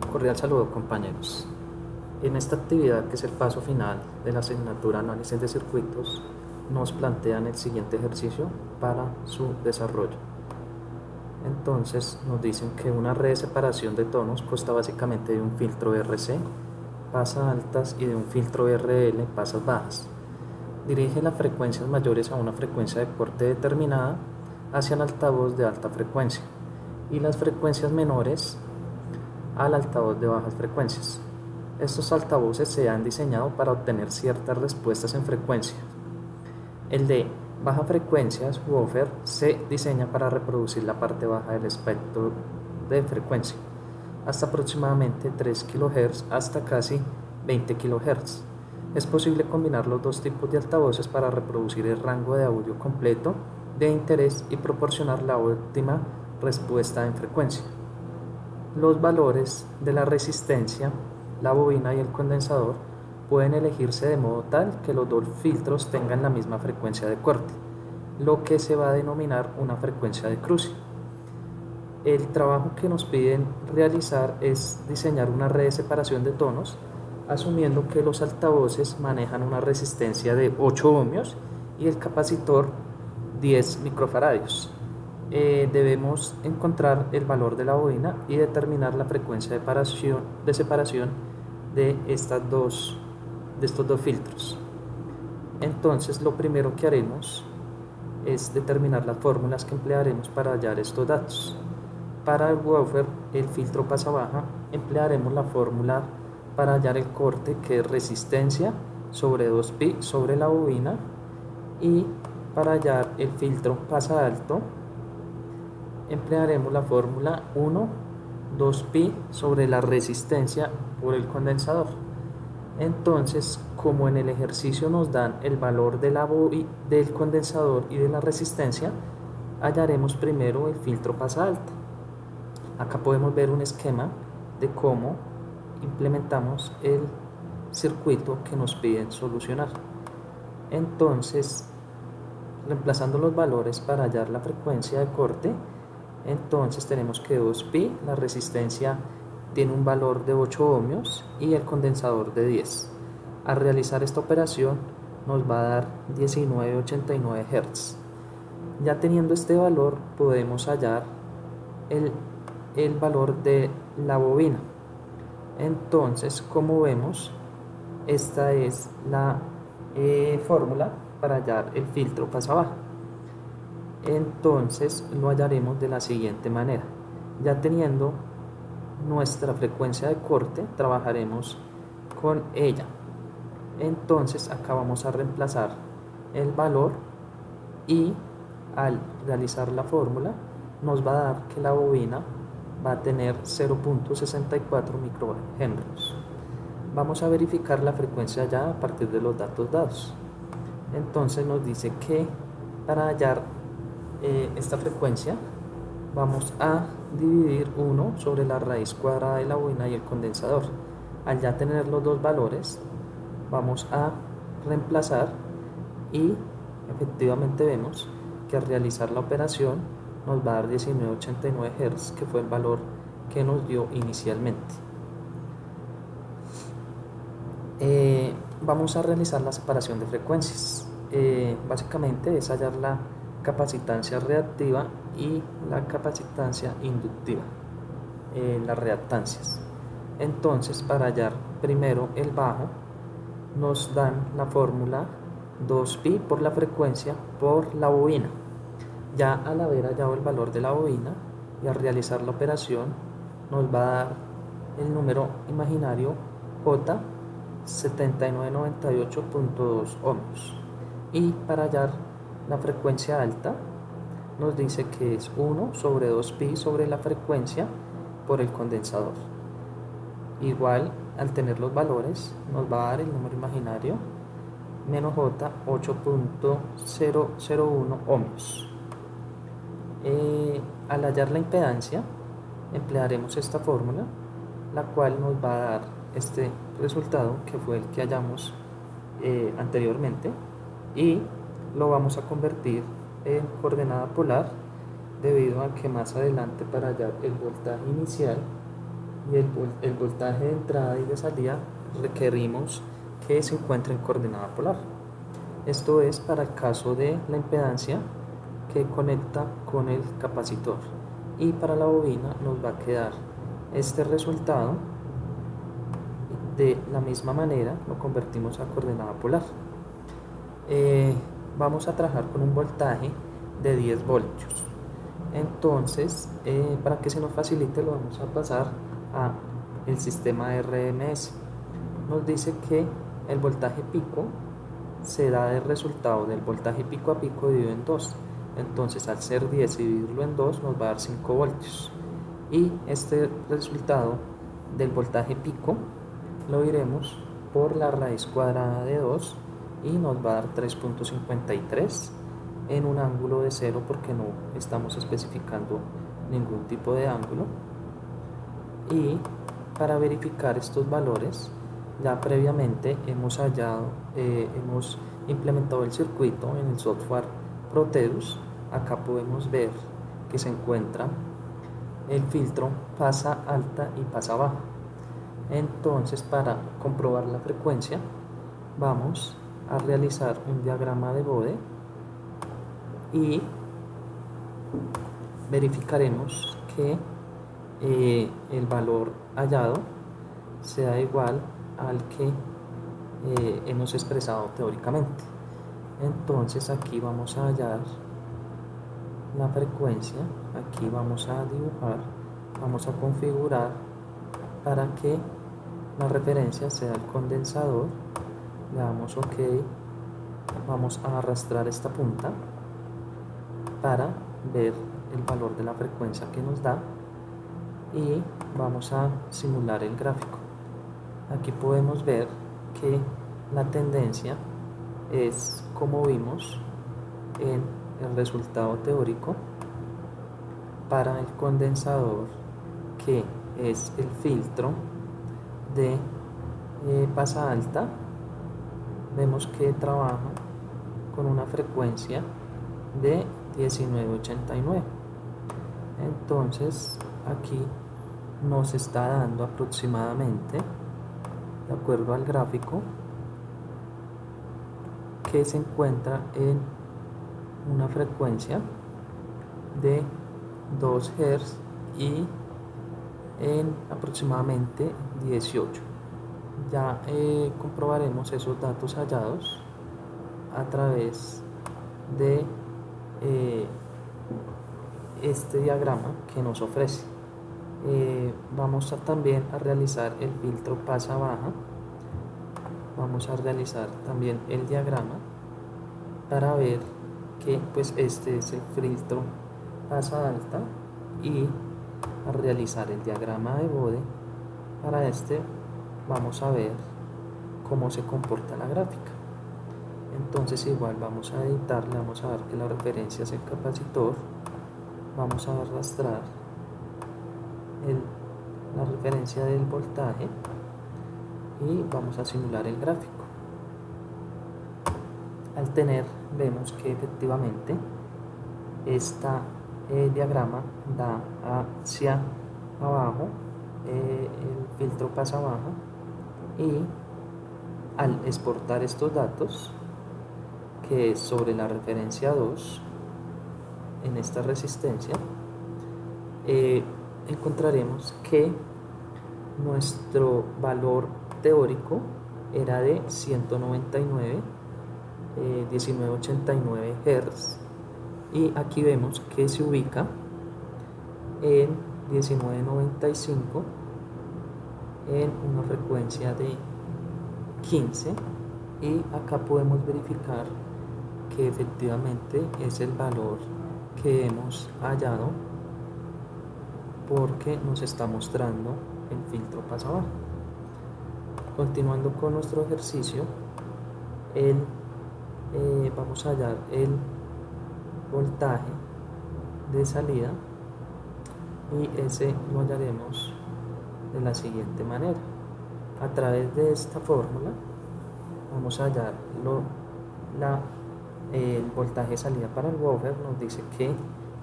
Cordial saludo, compañeros. En esta actividad, que es el paso final de la asignatura Análisis de Circuitos, nos plantean el siguiente ejercicio para su desarrollo. Entonces nos dicen que una red de separación de tonos consta básicamente de un filtro RC, pasas altas, y de un filtro RL, pasas bajas. Dirige las frecuencias mayores a una frecuencia de corte determinada hacia el altavoz de alta frecuencia y las frecuencias menores al altavoz de bajas frecuencias. Estos altavoces se han diseñado para obtener ciertas respuestas en frecuencia. El de baja frecuencia, woofer, se diseña para reproducir la parte baja del espectro de frecuencia, hasta aproximadamente 3 kHz hasta casi 20 kHz. Es posible combinar los dos tipos de altavoces para reproducir el rango de audio completo de interés y proporcionar la óptima respuesta en frecuencia. Los valores de la resistencia, la bobina y el condensador pueden elegirse de modo tal que los dos filtros tengan la misma frecuencia de corte, lo que se va a denominar una frecuencia de cruce. El trabajo que nos piden realizar es diseñar una red de separación de tonos, asumiendo que los altavoces manejan una resistencia de 8 ohmios y el capacitor 10 microfaradios. Debemos encontrar el valor de la bobina y determinar la frecuencia de separación de estos dos filtros. Entonces, lo primero que haremos es determinar las fórmulas que emplearemos para hallar estos datos. Para el woofer, el filtro pasa baja, emplearemos la fórmula para hallar el corte, que es resistencia sobre 2pi sobre la bobina, y para hallar el filtro pasa alto emplearemos la fórmula 1 2pi sobre la resistencia por el condensador. Entonces, como en el ejercicio nos dan el valor del condensador y de la resistencia, hallaremos primero el filtro pasa alta. Acá podemos ver un esquema de cómo implementamos el circuito que nos piden solucionar. Entonces, reemplazando los valores para hallar la frecuencia de corte, entonces tenemos que 2pi, la resistencia tiene un valor de 8 ohmios y el condensador de 10. Al realizar esta operación nos va a dar 19,89 Hz. Ya teniendo este valor, podemos hallar el valor de la bobina. Entonces, como vemos, esta es la fórmula para hallar el filtro pasa baja. Entonces lo hallaremos de la siguiente manera. Ya teniendo nuestra frecuencia de corte, trabajaremos con ella. Entonces acá vamos a reemplazar el valor y al realizar la fórmula nos va a dar que la bobina va a tener 0,64 microhenrios. Vamos a verificar la frecuencia ya a partir de los datos dados. Entonces nos dice que para hallar esta frecuencia vamos a dividir 1 sobre la raíz cuadrada de la bobina y el condensador. Al ya tener los dos valores, vamos a reemplazar y efectivamente vemos que al realizar la operación nos va a dar 19,89 Hz, que fue el valor que nos dio inicialmente. Vamos a realizar la separación de frecuencias. Básicamente es hallar la capacitancia reactiva y la capacitancia inductiva, las reactancias. Entonces, para hallar primero el bajo, nos dan la fórmula 2pi por la frecuencia por la bobina. Ya al haber hallado el valor de la bobina y al realizar la operación, nos va a dar el número imaginario J 7998.2 ohmios. Y para hallar la frecuencia alta, nos dice que es 1 sobre 2pi sobre la frecuencia por el condensador. Igual, al tener los valores, nos va a dar el número imaginario menos J 8.001 ohmios. Al hallar la impedancia, emplearemos esta fórmula, la cual nos va a dar este resultado, que fue el que hallamos anteriormente, y lo vamos a convertir en coordenada polar, debido a que más adelante, para hallar el voltaje inicial, y el voltaje de entrada y de salida requerimos que se encuentre en coordenada polar. Esto es para el caso de la impedancia que conecta con el capacitor, y para la bobina nos va a quedar este resultado. De la misma manera lo convertimos a coordenada polar. Vamos a trabajar con un voltaje de 10 voltios. Entonces, para que se nos facilite, lo vamos a pasar a el sistema RMS. Nos dice que el voltaje pico se da del resultado del voltaje pico a pico dividido en 2. Entonces, al ser 10 y dividirlo en 2 nos va a dar 5 voltios. Y este resultado del voltaje pico lo iremos por la raíz cuadrada de 2 y nos va a dar 3.53 en un ángulo de 0 porque no estamos especificando ningún tipo de ángulo. Y para verificar estos valores, ya previamente hemos implementado el circuito en el software Proteus. Acá podemos ver que se encuentra el filtro pasa alta y pasa baja. Entonces, para comprobar la frecuencia, vamos a realizar un diagrama de Bode y verificaremos que el valor hallado sea igual al que hemos expresado teóricamente. Entonces, aquí vamos a hallar la frecuencia, aquí vamos a dibujar, vamos a configurar para que la referencia sea el condensador. Le damos OK, vamos a arrastrar esta punta para ver el valor de la frecuencia que nos da y vamos a simular el gráfico. Aquí podemos ver que la tendencia es como vimos en el resultado teórico para el condensador, que es el filtro de pasa alta. Vemos que trabaja con una frecuencia de 1989. Entonces aquí nos está dando aproximadamente, de acuerdo al gráfico, que se encuentra en una frecuencia de 2 Hz y en aproximadamente 18. Ya comprobaremos esos datos hallados a través de este diagrama que nos ofrece. Vamos también a realizar el filtro pasa baja. Vamos a realizar también el diagrama para ver que pues este es el filtro pasa alta, y a realizar el diagrama de Bode. Para este vamos a ver cómo se comporta la gráfica. Entonces igual vamos a editarle, vamos a ver que la referencia es el capacitor, vamos a arrastrar la referencia del voltaje y vamos a simular el gráfico. Vemos que efectivamente este diagrama da hacia abajo, el filtro pasa abajo, y al exportar estos datos, que es sobre la referencia 2 en esta resistencia, encontraremos que nuestro valor teórico era de 1989 Hz, y aquí vemos que se ubica en 1995 en una frecuencia de 15, y acá podemos verificar que efectivamente es el valor que hemos hallado porque nos está mostrando el filtro pasa abajo. Continuando con nuestro ejercicio, vamos a hallar el voltaje de salida, y ese lo hallaremos de la siguiente manera. A través de esta fórmula vamos a hallar el voltaje de salida para el buffer. Nos dice que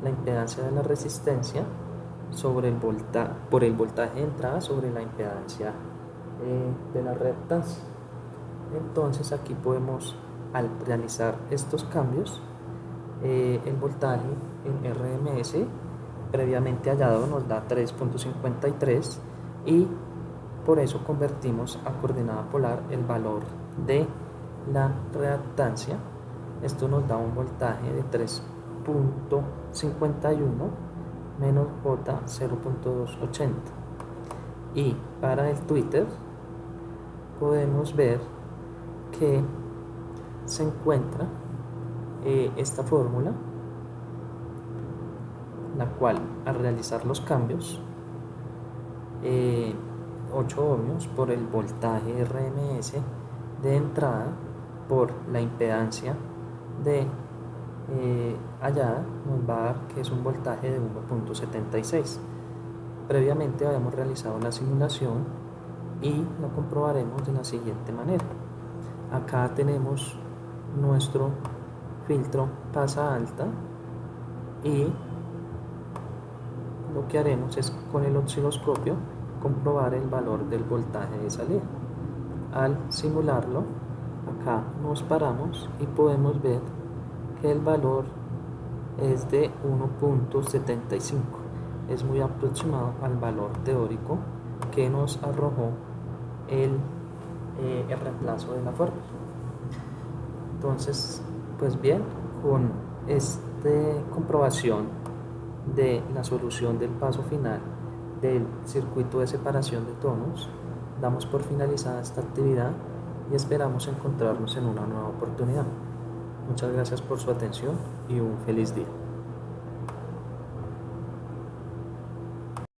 la impedancia de la resistencia sobre por el voltaje de entrada sobre la impedancia de la reactancia. Entonces aquí podemos, al realizar estos cambios, el voltaje en RMS previamente hallado nos da 3.53 y por eso convertimos a coordenada polar el valor de la reactancia. Esto nos da un voltaje de 3.51 menos J 0.280. Y para el Twitter podemos ver que se encuentra esta fórmula, la cual al realizar los cambios 8 ohmios por el voltaje RMS de entrada por la impedancia de hallada nos va a dar que es un voltaje de 1.76. Previamente habíamos realizado la simulación y lo comprobaremos de la siguiente manera. Acá tenemos nuestro filtro pasa alta y lo que haremos es con el osciloscopio comprobar el valor del voltaje de salida. Al simularlo, acá nos paramos y podemos ver que el valor es de 1.75. Es muy aproximado al valor teórico que nos arrojó el reemplazo de la fórmula. Entonces, pues bien, con esta comprobación de la solución del paso final del circuito de separación de tonos, damos por finalizada esta actividad y esperamos encontrarnos en una nueva oportunidad. Muchas gracias por su atención y un feliz día.